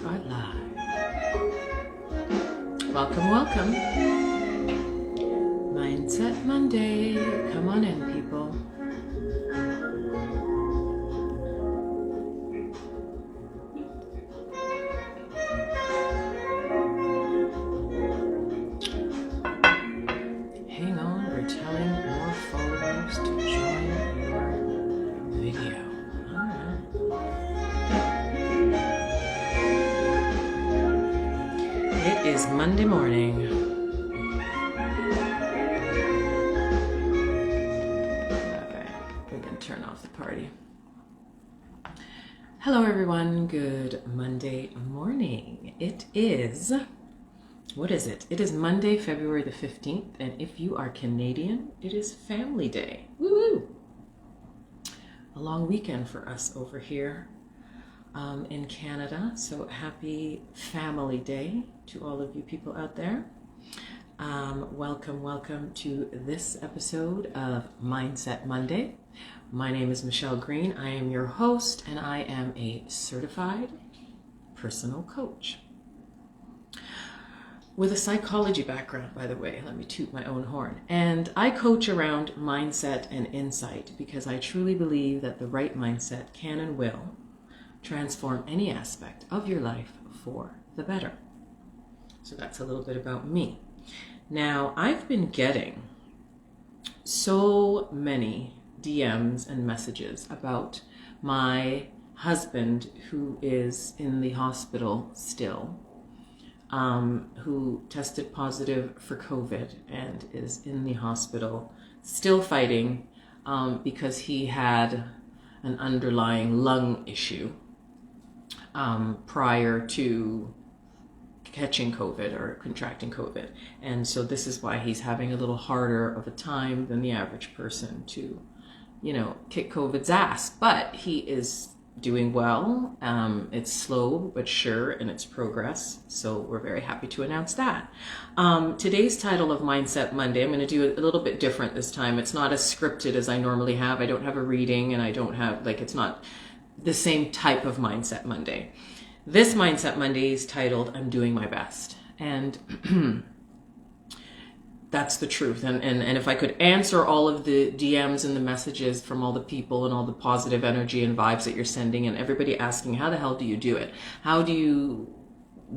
are live. Welcome. Mindset Monday. Come on in, people. Hang on, we're telling more followers to join your video. It is Monday morning. Okay, we can turn off the party. Hello everyone, good Monday morning. It is, what is it? It is Monday, February the 15th, and if you are Canadian, it is Family Day. Woo-hoo! A long weekend for us over here in Canada, so happy Family Day to all of you people out there. Welcome to this episode of Mindset Monday. My name is Michelle Green. I am your host, and I am a certified personal coach with a psychology background, by the way. Let me toot my own horn. And I coach around mindset and insight because I truly believe that the right mindset can and will transform any aspect of your life for the better. So that's a little bit about me. Now, I've been getting so many DMs and messages about my husband who is in the hospital still, who tested positive for COVID and is in the hospital still fighting because he had an underlying lung issue prior to catching COVID or contracting COVID. And so this is why he's having a little harder of a time than the average person to, kick COVID's ass. But he is doing well. It's slow but sure in its progress. So we're very happy to announce that. Today's title of Mindset Monday, I'm going to do it a little bit different this time. It's not as scripted as I normally have. I don't have a reading and I don't have, it's not the same type of Mindset Monday. This Mindset Monday is titled, I'm Doing My Best. And that's the truth. And if I could answer all of the DMs and the messages from all the people and all the positive energy and vibes that you're sending, and everybody asking, how the hell do you do it? How do you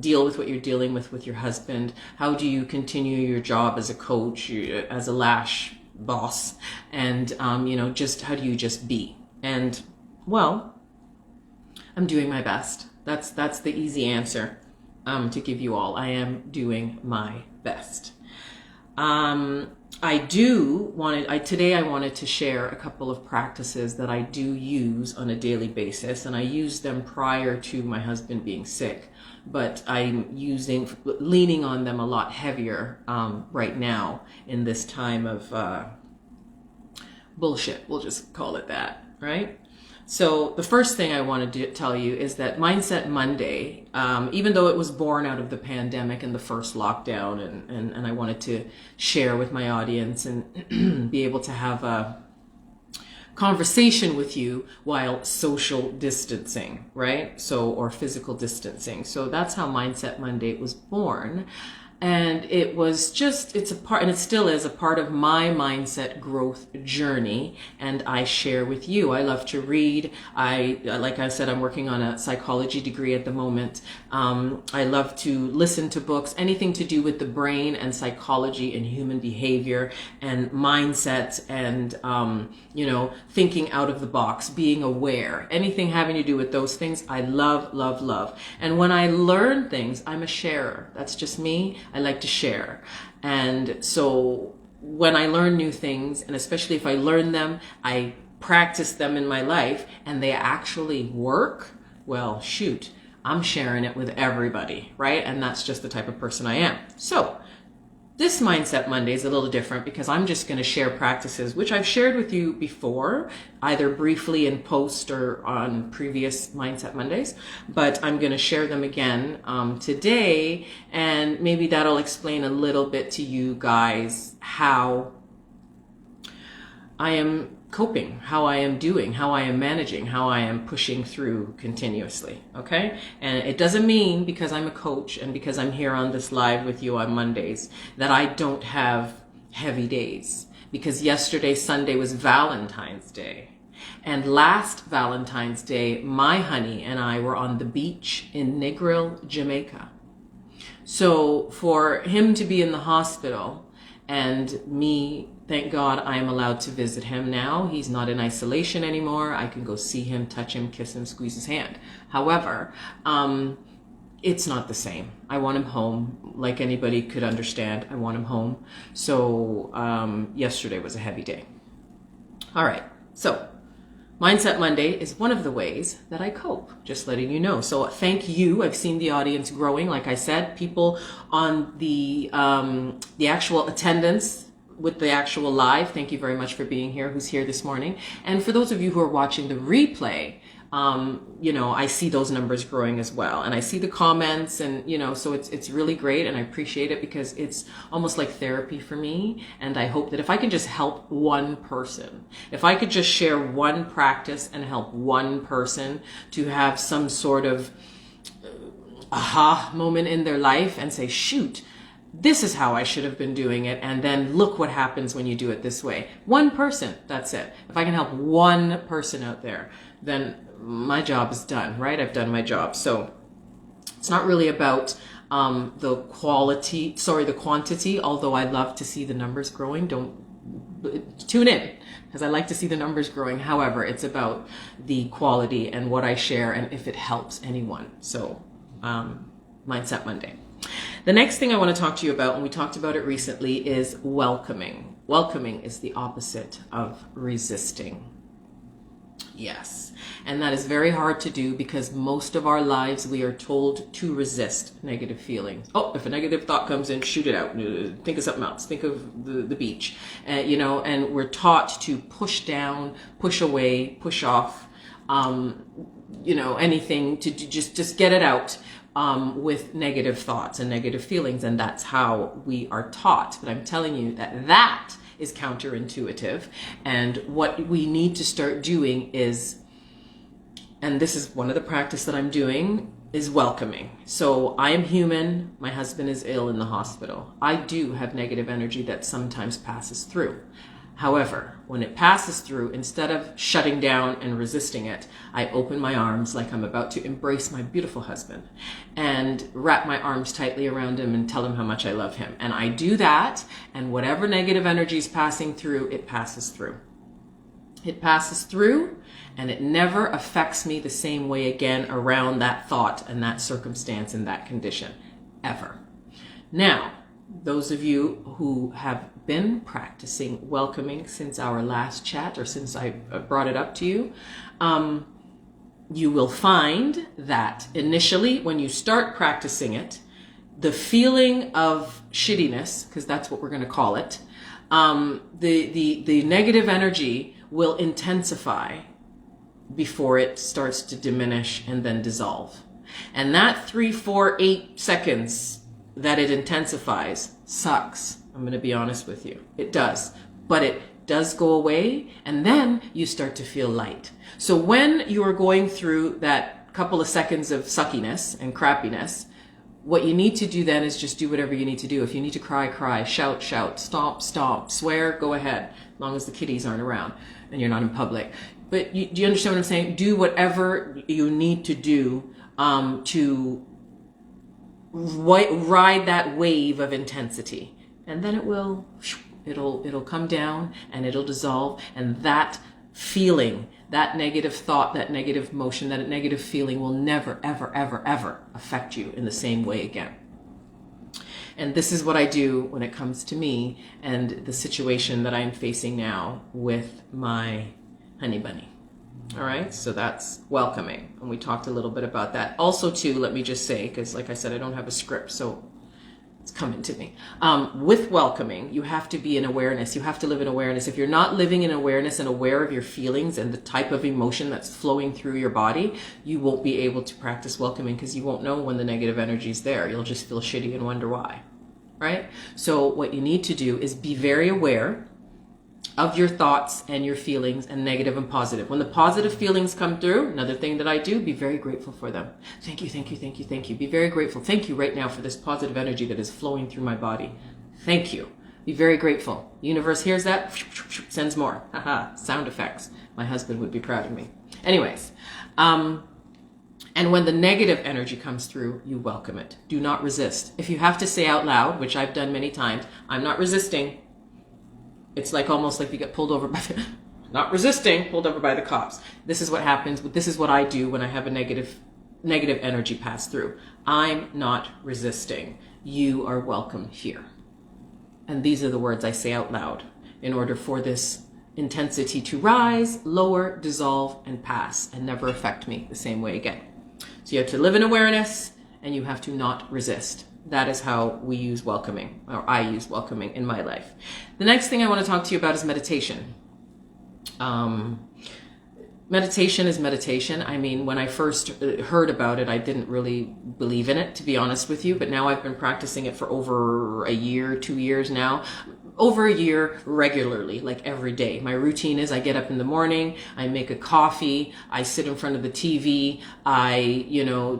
deal with what you're dealing with your husband? How do you continue your job as a coach, as a lash boss? And, just how do you just be? And, well, I'm doing my best. That's the easy answer to give you all. I am doing my best. Today I wanted to share a couple of practices that I do use on a daily basis, and I used them prior to my husband being sick, but I'm leaning on them a lot heavier right now in this time of bullshit. We'll just call it that, right? So the first thing I wanted to tell you is that Mindset Monday, even though it was born out of the pandemic and the first lockdown, and I wanted to share with my audience and be able to have a conversation with you while social distancing, right? Or physical distancing. So that's how Mindset Monday was born. And it was it's a part, and it still is a part of my mindset growth journey. And I share with you. I love to read. Like I said, I'm working on a psychology degree at the moment. I love to listen to books, anything to do with the brain and psychology and human behavior and mindset and, thinking out of the box, being aware, anything having to do with those things. I love. And when I learn things, I'm a sharer. That's just me. I like to share. And so when I learn new things, and especially if I learn them, I practice them in my life and they actually work, well, shoot, I'm sharing it with everybody, right? And that's just the type of person I am. So this Mindset Monday is a little different because I'm just going to share practices, which I've shared with you before, either briefly in post or on previous Mindset Mondays, but I'm going to share them again today, and maybe that'll explain a little bit to you guys how I am coping, how I am doing, how I am managing, how I am pushing through continuously. Okay. And it doesn't mean because I'm a coach and because I'm here on this live with you on Mondays that I don't have heavy days, because yesterday, Sunday, was Valentine's Day. And last Valentine's Day, my honey and I were on the beach in Negril, Jamaica. So for him to be in the hospital and me, thank God I am allowed to visit him now. He's not in isolation anymore. I can go see him, touch him, kiss him, squeeze his hand. However, it's not the same. I want him home, like anybody could understand. I want him home. So yesterday was a heavy day. All right. So Mindset Monday is one of the ways that I cope, just letting you know. So thank you. I've seen the audience growing. Like I said, people on the actual attendance with the actual live, thank you very much for being here, who's here this morning. And for those of you who are watching the replay, I see those numbers growing as well. And I see the comments and, so it's really great. And I appreciate it because it's almost like therapy for me. And I hope that if I can just help one person, if I could just share one practice and help one person to have some sort of aha moment in their life and say, shoot, this is how I should have been doing it. And then look what happens when you do it this way. One person, that's it. If I can help one person out there, then my job is done, right? I've done my job. So it's not really about the quantity, although I love to see the numbers growing. Don't tune in because I like to see the numbers growing. However, it's about the quality and what I share and if it helps anyone. So Mindset Monday. The next thing I want to talk to you about, and we talked about it recently, is welcoming. Welcoming is the opposite of resisting. Yes. And that is very hard to do because most of our lives we are told to resist negative feelings. Oh, if a negative thought comes in, shoot it out. Think of something else. Think of the beach. And we're taught to push down, push away, push off, anything to just get it out with negative thoughts and negative feelings. And that's how we are taught. But I'm telling you that is counterintuitive. And what we need to start doing is, and this is one of the practice that I'm doing, is welcoming. So I am human. My husband is ill in the hospital. I do have negative energy that sometimes passes through. However, when it passes through, instead of shutting down and resisting it, I open my arms like I'm about to embrace my beautiful husband and wrap my arms tightly around him and tell him how much I love him. And I do that, and whatever negative energy is passing through, it passes through. It passes through, and it never affects me the same way again around that thought and that circumstance and that condition, ever. Now, those of you who have been practicing welcoming since our last chat or since I brought it up to you, you will find that initially when you start practicing it, the feeling of shittiness, because that's what we're going to call it, the negative energy will intensify before it starts to diminish and then dissolve. And that 3, 4, 8 seconds that it intensifies sucks. I'm going to be honest with you. It does. But it does go away, and then you start to feel light. So when you are going through that couple of seconds of suckiness and crappiness, what you need to do then is just do whatever you need to do. If you need to cry, cry, shout, shout, stomp, stomp, swear, go ahead, as long as the kitties aren't around and you're not in public. But do you understand what I'm saying? Do whatever you need to do to ride that wave of intensity, and then it'll come down and it'll dissolve, and that feeling, that negative thought, that negative motion, that negative feeling will never, ever, ever, ever affect you in the same way again. And this is what I do when it comes to me and the situation that I'm facing now with my honey bunny. All right, so that's welcoming, and we talked a little bit about that. Also, too, let me just say, because like I said, I don't have a script, so it's coming to me. With welcoming, you have to be in awareness. You have to live in awareness. If you're not living in awareness and aware of your feelings and the type of emotion that's flowing through your body, you won't be able to practice welcoming because you won't know when the negative energy is there. You'll just feel shitty and wonder why, right? So what you need to do is be very aware of your thoughts and your feelings, and negative and positive. When the positive feelings come through, another thing that I do, be very grateful for them. Thank you, thank you, thank you, thank you. Be very grateful. Thank you right now for this positive energy that is flowing through my body. Thank you. Be very grateful. The universe hears that, sends more. Haha, sound effects. My husband would be proud of me. Anyways, and when the negative energy comes through, you welcome it. Do not resist. If you have to say out loud, which I've done many times, I'm not resisting. It's like almost like you get pulled over by not resisting, pulled over by the cops. This is what happens. This is what I do when I have a negative energy pass through. I'm not resisting. You are welcome here. And these are the words I say out loud in order for this intensity to rise, lower, dissolve, and pass, and never affect me the same way again. So you have to live in awareness, and you have to not resist. That is how we use welcoming, or I use welcoming in my life. The next thing I want to talk to you about is meditation. Meditation is meditation. I mean, when I first heard about it, I didn't really believe in it, to be honest with you. But now I've been practicing it for over a year, 2 years now. Over a year regularly, like every day. My routine is I get up in the morning, I make a coffee, I sit in front of the TV,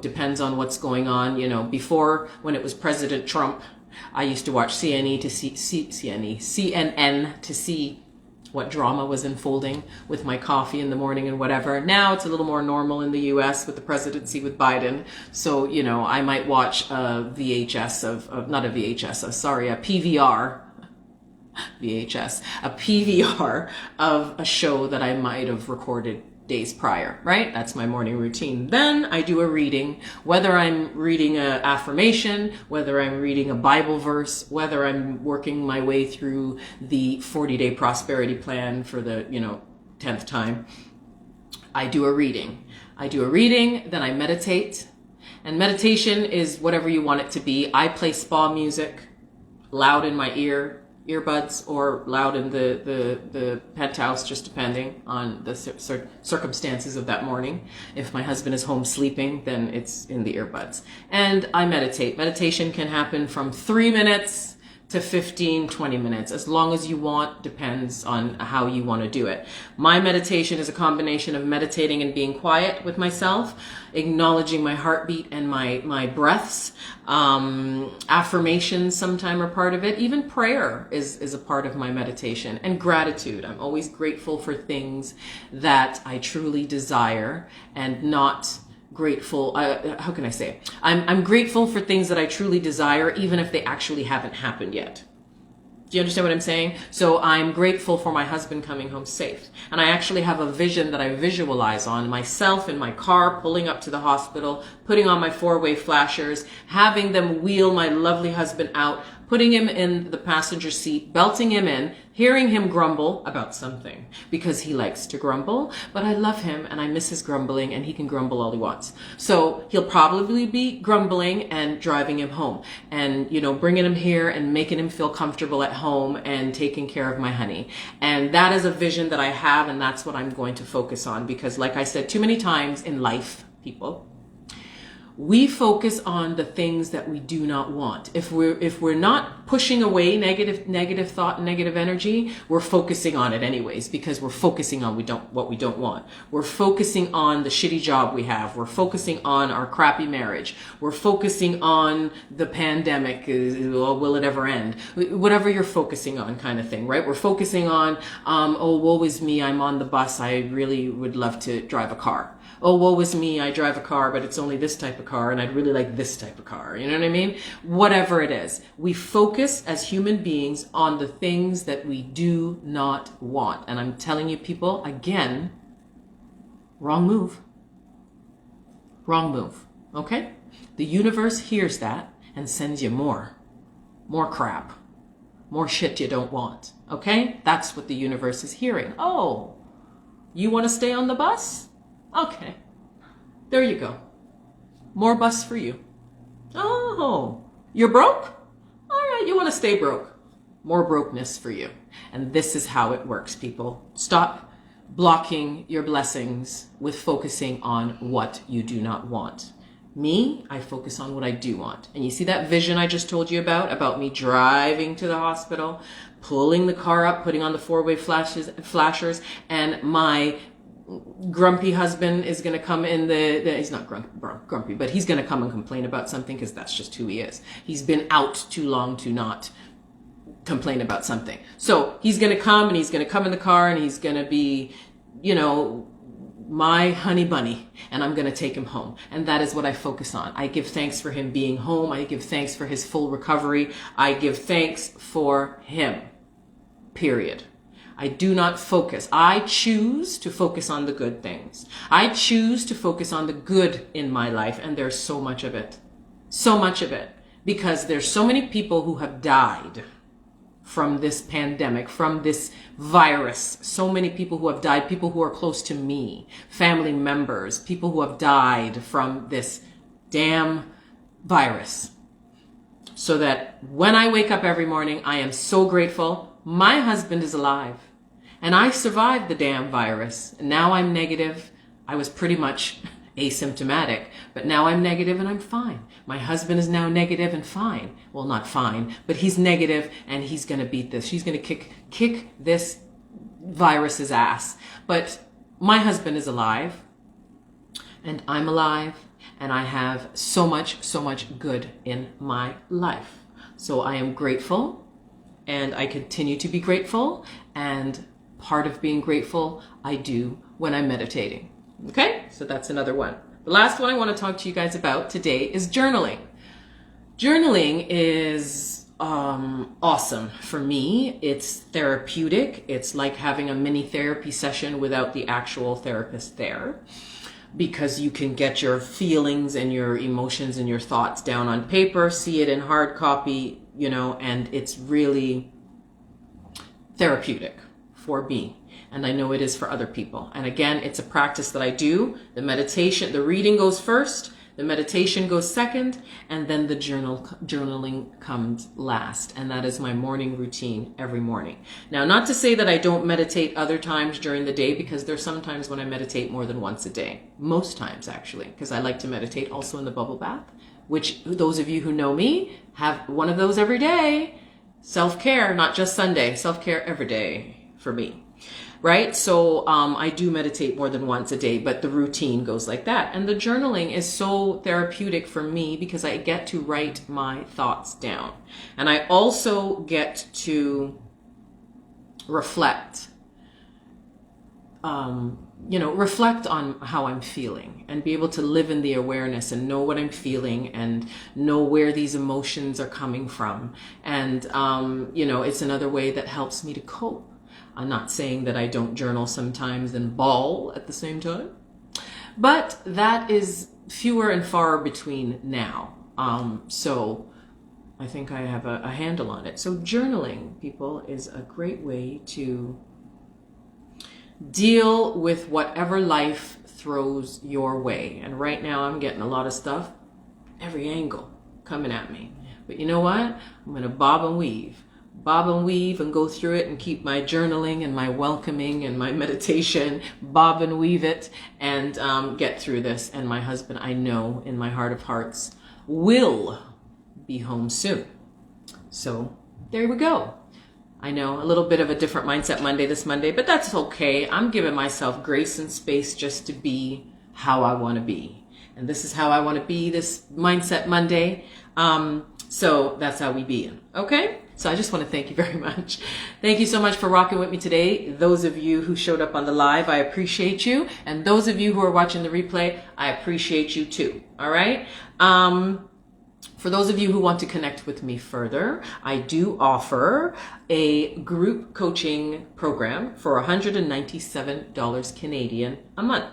depends on what's going on. Before, when it was President Trump, I used to watch CNN to see what drama was unfolding with my coffee in the morning and whatever. Now it's a little more normal in the US with the presidency with Biden. So, I might watch a PVR of a show that I might have recorded days prior, right? That's my morning routine. Then I do a reading, whether I'm reading an affirmation, whether I'm reading a Bible verse, whether I'm working my way through the 40-day prosperity plan for the, 10th time. I do a reading. Then I meditate. And meditation is whatever you want it to be. I play spa music loud in my earbuds, or loud in the penthouse, just depending on the circumstances of that morning. If my husband is home sleeping, then it's in the earbuds. And I meditate. Meditation can happen from 3 minutes to 15, 20 minutes, as long as you want, depends on how you want to do it. My meditation is a combination of meditating and being quiet with myself, acknowledging my heartbeat and my breaths. Affirmations sometimes are part of it. Even prayer is a part of my meditation. And gratitude. I'm always grateful for things that I truly desire, and not grateful, how can I say? I'm grateful for things that I truly desire, even if they actually haven't happened yet. Do you understand what I'm saying? So I'm grateful for my husband coming home safe. And I actually have a vision that I visualize on myself in my car, pulling up to the hospital, putting on my 4-way flashers, having them wheel my lovely husband out, putting him in the passenger seat, belting him in, hearing him grumble about something, because he likes to grumble, but I love him and I miss his grumbling, and he can grumble all he wants. So he'll probably be grumbling, and driving him home, and, bringing him here and making him feel comfortable at home and taking care of my honey. And that is a vision that I have, and that's what I'm going to focus on, because like I said, too many times in life, people, we focus on the things that we do not want. If we're not pushing away negative thought and negative energy, we're focusing on it anyways, because we're focusing on what we don't want. We're focusing on the shitty job we have. We're focusing on our crappy marriage. We're focusing on the pandemic. Will it ever end? Whatever you're focusing on, kind of thing, right? We're focusing on, oh, woe is me, I'm on the bus. I really would love to drive a car. Oh, woe is me, I drive a car, but it's only this type of car, and I'd really like this type of car. You know what I mean? Whatever it is. We focus as human beings on the things that we do not want. And I'm telling you, people, again, wrong move. Wrong move. Okay? The universe hears that and sends you more crap, more shit you don't want. Okay? That's what the universe is hearing. Oh, you want to stay on the bus? Okay, there you go. More bus for you. Oh, you're broke? All right, you want to stay broke. More brokenness for you. And this is how it works, people. Stop blocking your blessings with focusing on what you do not want. Me, I focus on what I do want. And you see that vision I just told you about me driving to the hospital, pulling the car up, putting on the four-way flashers, and my grumpy husband is going to come in he's not grumpy, but he's going to come and complain about something because that's just who he is. He's been out too long to not complain about something. So he's going to come, and he's going to come in the car, and he's going to be, my honey bunny, and I'm going to take him home. And that is what I focus on. I give thanks for him being home. I give thanks for his full recovery. I give thanks for him. Period. I do not focus. I choose to focus on the good things. I choose to focus on the good in my life, and there's so much of it. So much of it. Because there's so many people who have died from this pandemic, from this virus. So many people who have died, people who are close to me, family members, people who have died from this damn virus. So that when I wake up every morning, I am so grateful. My husband is alive, and I survived the damn virus. Now I'm negative. I was pretty much asymptomatic, but now I'm negative and I'm fine. My husband is now negative and fine. Well, not fine, but he's negative, and he's going to beat this. He's going to kick this virus's ass. But my husband is alive, and I'm alive, and I have so much good in my life. So I am grateful. And I continue to be grateful, and part of being grateful I do when I'm meditating. Okay, so that's another one. The last one I want to talk to you guys about today is journaling. Journaling is awesome for me. It's therapeutic. It's like having a mini therapy session without the actual therapist there, because you can get your feelings and your emotions and your thoughts down on paper, see it in hard copy, and it's really therapeutic for me. And I know it is for other people. And again, it's a practice that I do. The meditation, the reading goes first, the meditation goes second, and then the journaling comes last. And that is my morning routine every morning. Now, not to say that I don't meditate other times during the day, because there's some times when I meditate more than once a day. Most times, actually, because I like to meditate also in the bubble bath, which those of you who know me have one of those every day. Self-care, not just Sunday. Self-care every day for me. Right? So I do meditate more than once a day, but the routine goes like that. And the journaling is so therapeutic for me because I get to write my thoughts down. And I also get to reflect, reflect on how I'm feeling and be able to live in the awareness and know what I'm feeling and know where these emotions are coming from. And, it's another way that helps me to cope. I'm not saying that I don't journal sometimes and bawl at the same time, but that is fewer and far between now. So I think I have a handle on it. So journaling, people, is a great way to deal with whatever life throws your way. And right now I'm getting a lot of stuff, every angle coming at me. But you know what? I'm going to bob and weave and go through it and keep my journaling and my welcoming and my meditation, bob and weave it, and get through this. And my husband, I know in my heart of hearts, will be home soon. So there we go. I know a little bit of a different mindset Monday this Monday, but that's okay. I'm giving myself grace and space just to be how I want to be. And this is how I want to be this Mindset Monday. So that's how we be in. Okay? So I just want to thank you very much. Thank you so much for rocking with me today. Those of you who showed up on the live, I appreciate you. And those of you who are watching the replay, I appreciate you too. All right? For those of you who want to connect with me further, I do offer a group coaching program for $197 Canadian a month.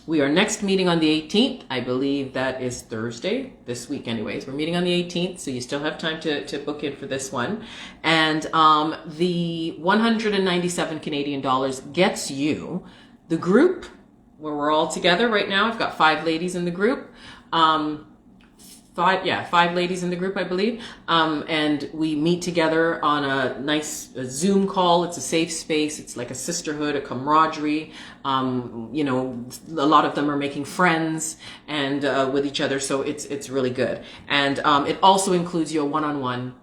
We are next meeting on the 18th. I believe that is Thursday, this week anyways. We're meeting on the 18th, so you still have time to book in for this one. And the 197 Canadian dollars gets you the group where we're all together right now. I've got 5 ladies in the group. five ladies in the group, I believe. And we meet together on a nice Zoom call. It's a safe space. It's like a sisterhood, a camaraderie. You know, a lot of them are making friends and with each other. So it's really good. And it also includes your one-on-one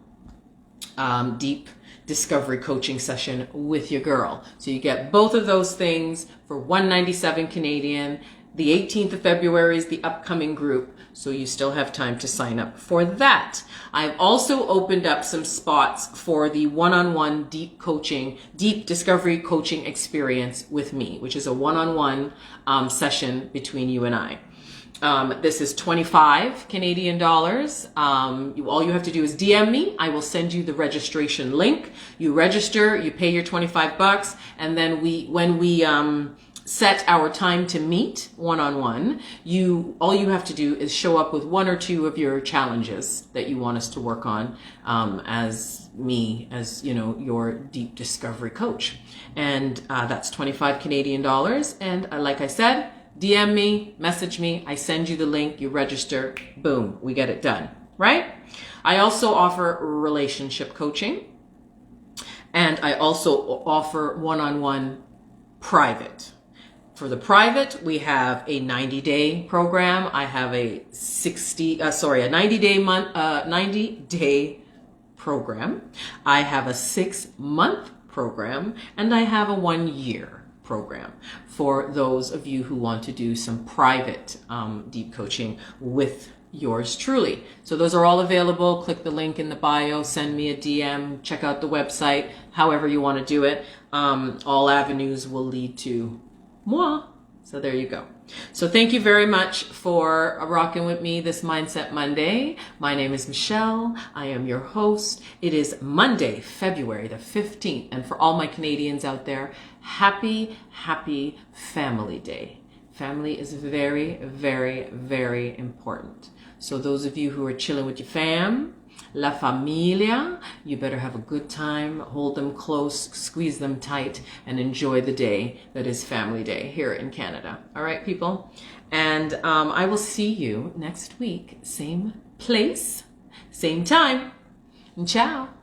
deep discovery coaching session with your girl. So you get both of those things for $197 Canadian. The 18th of February is the upcoming group, so you still have time to sign up for that. I've also opened up some spots for the one-on-one deep discovery coaching experience with me, which is a one-on-one session between you and I. This is 25 Canadian dollars. All you have to do is DM me. I will send you the registration link. You register, you pay your 25 bucks, and then when we set our time to meet one-on-one, all you have to do is show up with one or two of your challenges that you want us to work on, as you know, your deep discovery coach. And that's 25 Canadian dollars. And like I said, DM me, message me, I send you the link, you register, boom, we get it done, right? I also offer relationship coaching, and I also offer one-on-one private. For the private, we have a 90-day program. I have a 90-day program. I have a 6-month program, and I have a 1-year program for those of you who want to do some private deep coaching with yours truly. So those are all available. Click the link in the bio, send me a DM, check out the website, however you want to do it. All avenues will lead to moi. So there you go. So thank you very much for rocking with me this Mindset Monday. My name is Michelle. I am your host. It is Monday, February the 15th. And for all my Canadians out there, happy Family Day. Family is very, very, very important. So those of you who are chilling with your fam, La Familia, you better have a good time, hold them close, squeeze them tight, and enjoy the day that is Family Day here in Canada. All right, people? And I will see you next week, same place, same time. Ciao.